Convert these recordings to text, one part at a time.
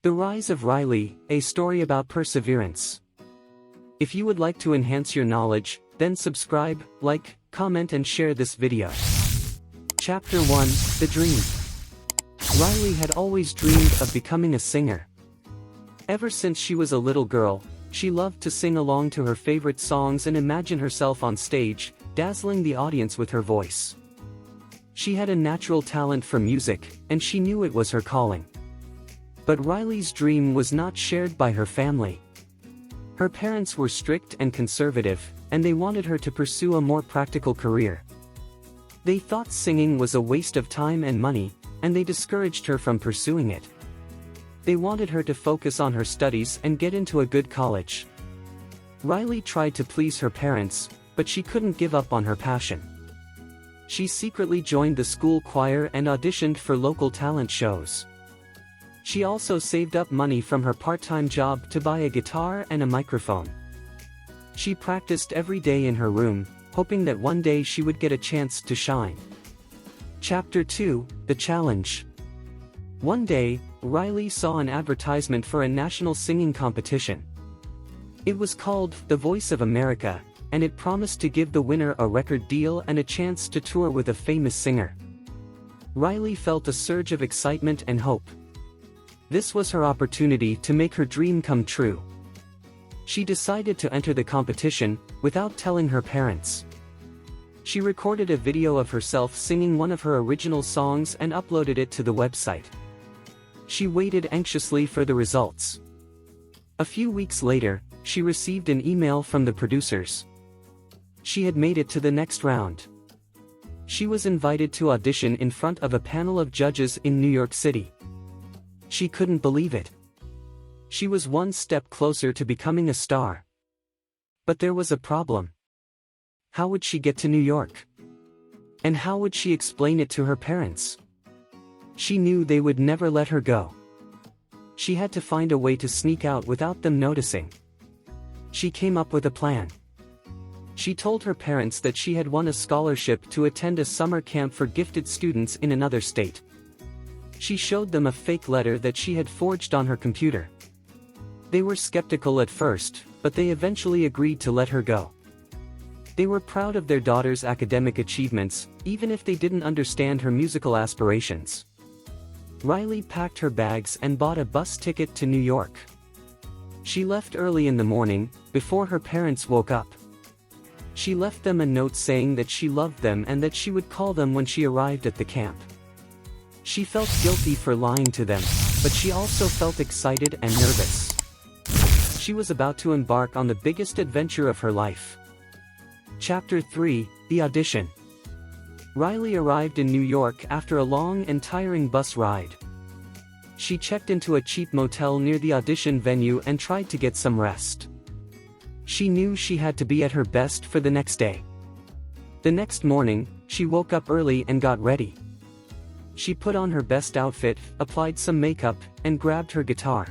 The Rise of Riley, a story about perseverance. If you would like to enhance your knowledge, then subscribe, like, comment and share this video. Chapter 1, The Dream. Riley had always dreamed of becoming a singer. Ever since she was a little girl, she loved to sing along to her favorite songs and imagine herself on stage, dazzling the audience with her voice. She had a natural talent for music, and she knew it was her calling. But Riley's dream was not shared by her family. Her parents were strict and conservative, and they wanted her to pursue a more practical career. They thought singing was a waste of time and money, and they discouraged her from pursuing it. They wanted her to focus on her studies and get into a good college. Riley tried to please her parents, but she couldn't give up on her passion. She secretly joined the school choir and auditioned for local talent shows. She also saved up money from her part-time job to buy a guitar and a microphone. She practiced every day in her room, hoping that one day she would get a chance to shine. Chapter 2, The Challenge. One day, Riley saw an advertisement for a national singing competition. It was called The Voice of America, and it promised to give the winner a record deal and a chance to tour with a famous singer. Riley felt a surge of excitement and hope. This was her opportunity to make her dream come true. She decided to enter the competition, without telling her parents. She recorded a video of herself singing one of her original songs and uploaded it to the website. She waited anxiously for the results. A few weeks later, she received an email from the producers. She had made it to the next round. She was invited to audition in front of a panel of judges in New York City. She couldn't believe it. She was one step closer to becoming a star. But there was a problem. How would she get to New York? And how would she explain it to her parents? She knew they would never let her go. She had to find a way to sneak out without them noticing. She came up with a plan. She told her parents that she had won a scholarship to attend a summer camp for gifted students in another state. She showed them a fake letter that she had forged on her computer. They were skeptical at first, but they eventually agreed to let her go. They were proud of their daughter's academic achievements, even if they didn't understand her musical aspirations. Riley packed her bags and bought a bus ticket to New York. She left early in the morning, before her parents woke up. She left them a note saying that she loved them and that she would call them when she arrived at the camp. She felt guilty for lying to them, but she also felt excited and nervous. She was about to embark on the biggest adventure of her life. Chapter 3, The Audition. Riley arrived in New York after a long and tiring bus ride. She checked into a cheap motel near the audition venue and tried to get some rest. She knew she had to be at her best for the next day. The next morning, she woke up early and got ready. She put on her best outfit, applied some makeup, and grabbed her guitar.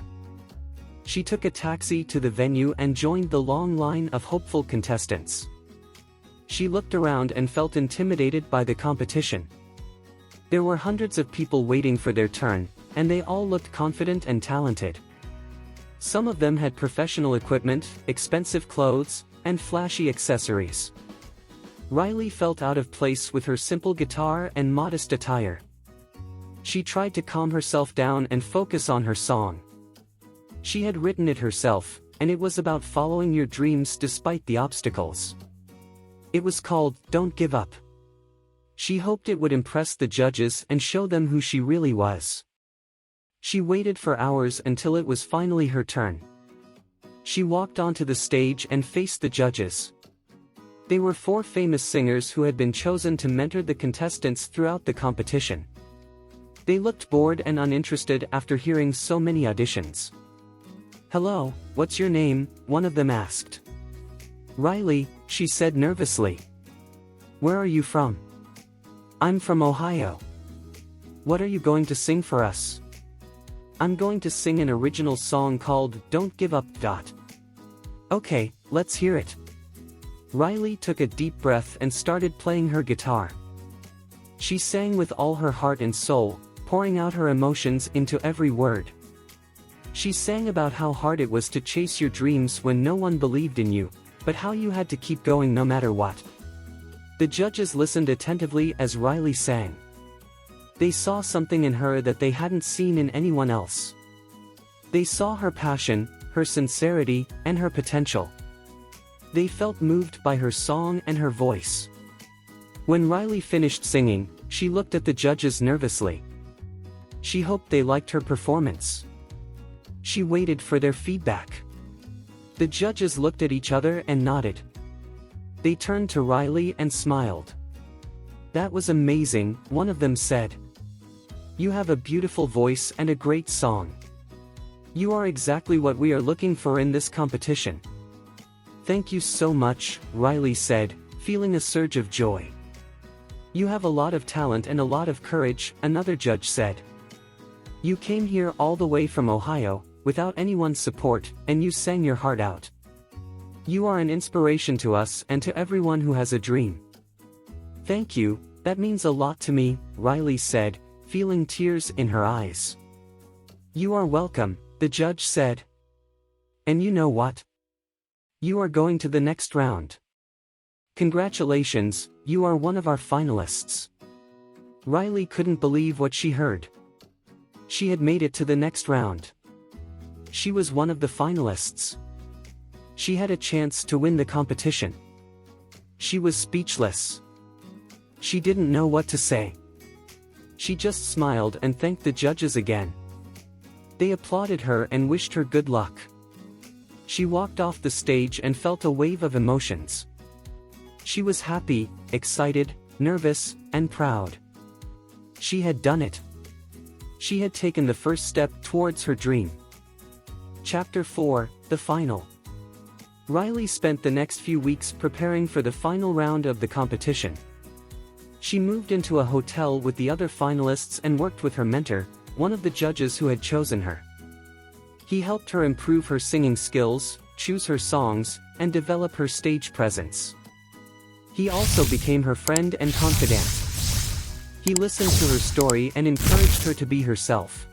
She took a taxi to the venue and joined the long line of hopeful contestants. She looked around and felt intimidated by the competition. There were hundreds of people waiting for their turn, and they all looked confident and talented. Some of them had professional equipment, expensive clothes, and flashy accessories. Riley felt out of place with her simple guitar and modest attire. She tried to calm herself down and focus on her song. She had written it herself, and it was about following your dreams despite the obstacles. It was called Don't Give Up. She hoped it would impress the judges and show them who she really was. She waited for hours until it was finally her turn. She walked onto the stage and faced the judges. They were 4 famous singers who had been chosen to mentor the contestants throughout the competition. They looked bored and uninterested after hearing so many auditions. "Hello, what's your name?" one of them asked. "Riley," she said nervously. "Where are you from?" "I'm from Ohio." "What are you going to sing for us?" "I'm going to sing an original song called Don't Give Up. "Okay, let's hear it." Riley took a deep breath and started playing her guitar. She sang with all her heart and soul, pouring out her emotions into every word. She sang about how hard it was to chase your dreams when no one believed in you, but how you had to keep going no matter what. The judges listened attentively as Riley sang. They saw something in her that they hadn't seen in anyone else. They saw her passion, her sincerity, and her potential. They felt moved by her song and her voice. When Riley finished singing, she looked at the judges nervously. She hoped they liked her performance. She waited for their feedback. The judges looked at each other and nodded. They turned to Riley and smiled. "That was amazing," one of them said. "You have a beautiful voice and a great song. You are exactly what we are looking for in this competition." "Thank you so much," Riley said, feeling a surge of joy. "You have a lot of talent and a lot of courage," another judge said. "You came here all the way from Ohio, without anyone's support, and you sang your heart out. You are an inspiration to us and to everyone who has a dream." "Thank you, that means a lot to me," Riley said, feeling tears in her eyes. "You are welcome," the judge said. "And you know what? You are going to the next round. Congratulations, you are one of our finalists." Riley couldn't believe what she heard. She had made it to the next round. She was one of the finalists. She had a chance to win the competition. She was speechless. She didn't know what to say. She just smiled and thanked the judges again. They applauded her and wished her good luck. She walked off the stage and felt a wave of emotions. She was happy, excited, nervous, and proud. She had done it. She had taken the first step towards her dream. Chapter 4, The Final. Riley spent the next few weeks preparing for the final round of the competition. She moved into a hotel with the other finalists and worked with her mentor, one of the judges who had chosen her. He helped her improve her singing skills, choose her songs, and develop her stage presence. He also became her friend and confidant. He listened to her story and encouraged her to be herself.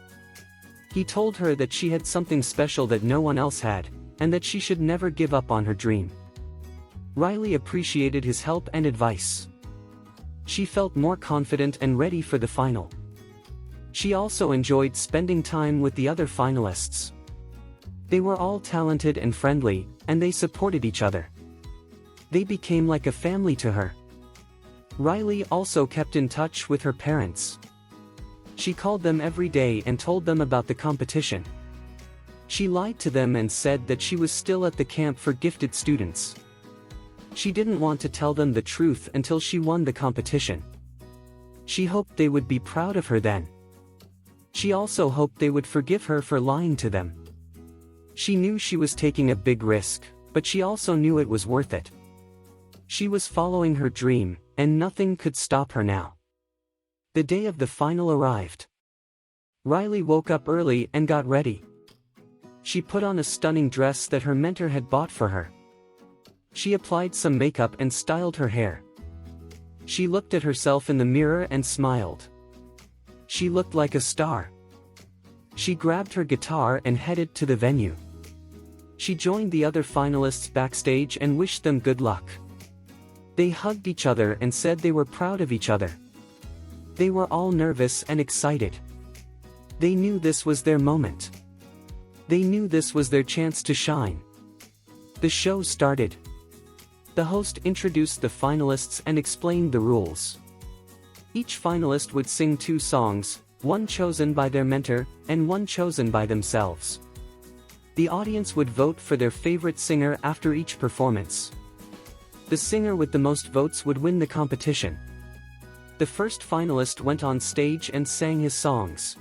He told her that she had something special that no one else had, and that she should never give up on her dream. Riley appreciated his help and advice. She felt more confident and ready for the final. She also enjoyed spending time with the other finalists. They were all talented and friendly, and they supported each other. They became like a family to her. Riley also kept in touch with her parents. She called them every day and told them about the competition. She lied to them and said that she was still at the camp for gifted students. She didn't want to tell them the truth until she won the competition. She hoped they would be proud of her then. She also hoped they would forgive her for lying to them. She knew she was taking a big risk, but she also knew it was worth it. She was following her dream, and nothing could stop her now. The day of the final arrived. Riley woke up early and got ready. She put on a stunning dress that her mentor had bought for her. She applied some makeup and styled her hair. She looked at herself in the mirror and smiled. She looked like a star. She grabbed her guitar and headed to the venue. She joined the other finalists backstage and wished them good luck. They hugged each other and said they were proud of each other. They were all nervous and excited. They knew this was their moment. They knew this was their chance to shine. The show started. The host introduced the finalists and explained the rules. Each finalist would sing 2 songs, one chosen by their mentor, and one chosen by themselves. The audience would vote for their favorite singer after each performance. The singer with the most votes would win the competition. The first finalist went on stage and sang his songs.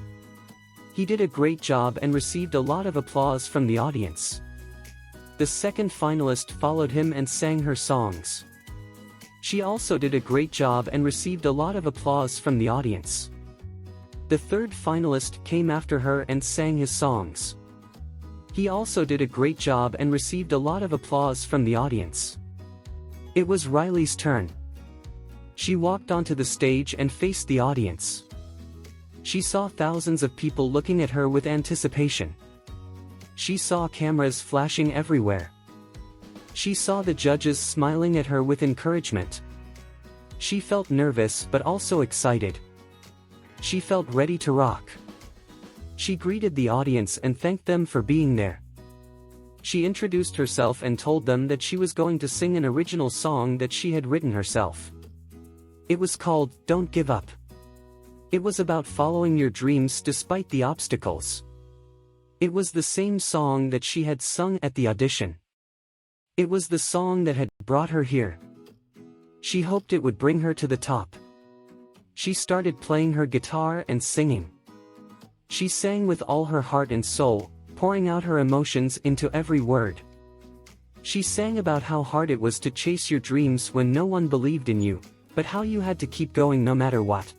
He did a great job and received a lot of applause from the audience. The second finalist followed him and sang her songs. She also did a great job and received a lot of applause from the audience. The third finalist came after her and sang his songs. He also did a great job and received a lot of applause from the audience. It was Riley's turn. She walked onto the stage and faced the audience. She saw thousands of people looking at her with anticipation. She saw cameras flashing everywhere. She saw the judges smiling at her with encouragement. She felt nervous but also excited. She felt ready to rock. She greeted the audience and thanked them for being there. She introduced herself and told them that she was going to sing an original song that she had written herself. It was called "Don't Give Up." It was about following your dreams despite the obstacles. It was the same song that she had sung at the audition. It was the song that had brought her here. She hoped it would bring her to the top. She started playing her guitar and singing. She sang with all her heart and soul, pouring out her emotions into every word. She sang about how hard it was to chase your dreams when no one believed in you, but how you had to keep going no matter what.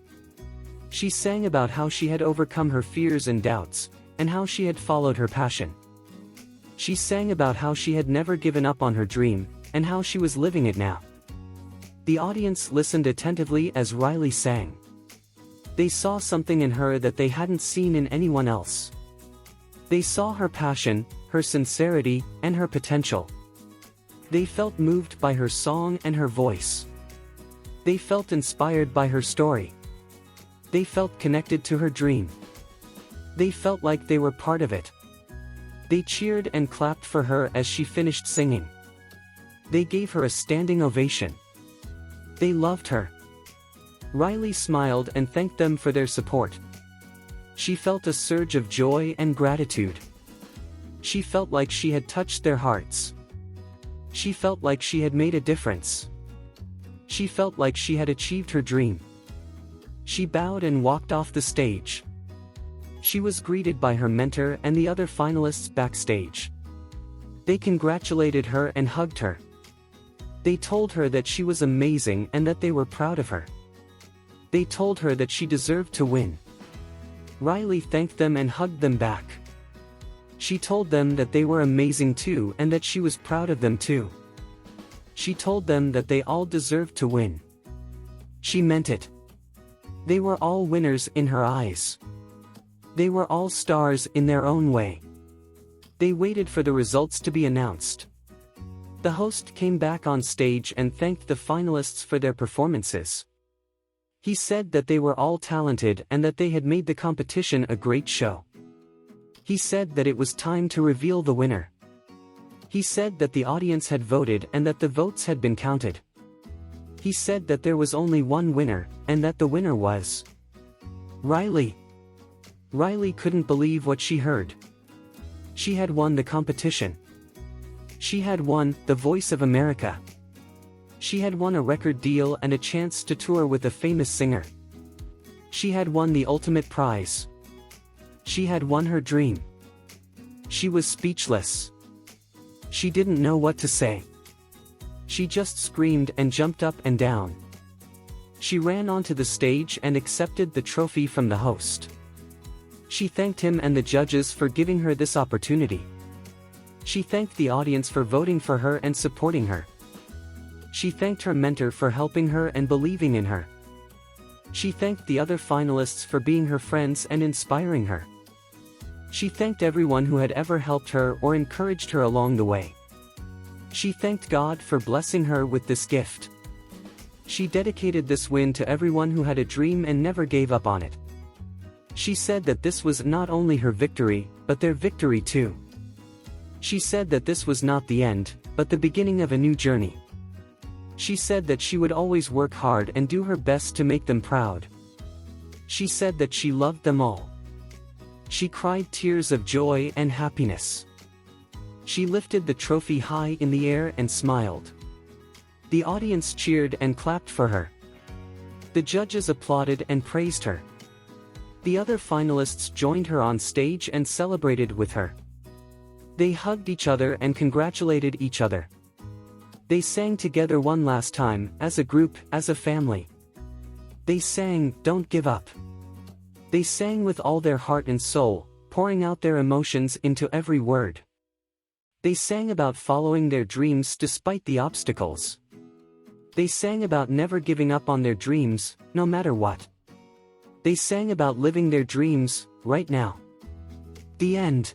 She sang about how she had overcome her fears and doubts, and how she had followed her passion. She sang about how she had never given up on her dream, and how she was living it now. The audience listened attentively as Riley sang. They saw something in her that they hadn't seen in anyone else. They saw her passion, her sincerity, and her potential. They felt moved by her song and her voice. They felt inspired by her story. They felt connected to her dream. They felt like they were part of it. They cheered and clapped for her as she finished singing. They gave her a standing ovation. They loved her. Riley smiled and thanked them for their support. She felt a surge of joy and gratitude. She felt like she had touched their hearts. She felt like she had made a difference. She felt like she had achieved her dream. She bowed and walked off the stage. She was greeted by her mentor and the other finalists backstage. They congratulated her and hugged her. They told her that she was amazing and that they were proud of her. They told her that she deserved to win. Riley thanked them and hugged them back. She told them that they were amazing too and that she was proud of them too. She told them that they all deserved to win. She meant it. They were all winners in her eyes. They were all stars in their own way. They waited for the results to be announced. The host came back on stage and thanked the finalists for their performances. He said that they were all talented and that they had made the competition a great show. He said that it was time to reveal the winner. He said that the audience had voted and that the votes had been counted. He said that there was only one winner, and that the winner was Riley. Riley couldn't believe what she heard. She had won the competition. She had won The Voice of America. She had won a record deal and a chance to tour with a famous singer. She had won the ultimate prize. She had won her dream. She was speechless. She didn't know what to say. She just screamed and jumped up and down. She ran onto the stage and accepted the trophy from the host. She thanked him and the judges for giving her this opportunity. She thanked the audience for voting for her and supporting her. She thanked her mentor for helping her and believing in her. She thanked the other finalists for being her friends and inspiring her. She thanked everyone who had ever helped her or encouraged her along the way. She thanked God for blessing her with this gift. She dedicated this win to everyone who had a dream and never gave up on it. She said that this was not only her victory, but their victory too. She said that this was not the end, but the beginning of a new journey. She said that she would always work hard and do her best to make them proud. She said that she loved them all. She cried tears of joy and happiness. She lifted the trophy high in the air and smiled. The audience cheered and clapped for her. The judges applauded and praised her. The other finalists joined her on stage and celebrated with her. They hugged each other and congratulated each other. They sang together one last time, as a group, as a family. They sang, "Don't Give Up." They sang with all their heart and soul, pouring out their emotions into every word. They sang about following their dreams despite the obstacles. They sang about never giving up on their dreams, no matter what. They sang about living their dreams, right now. The end.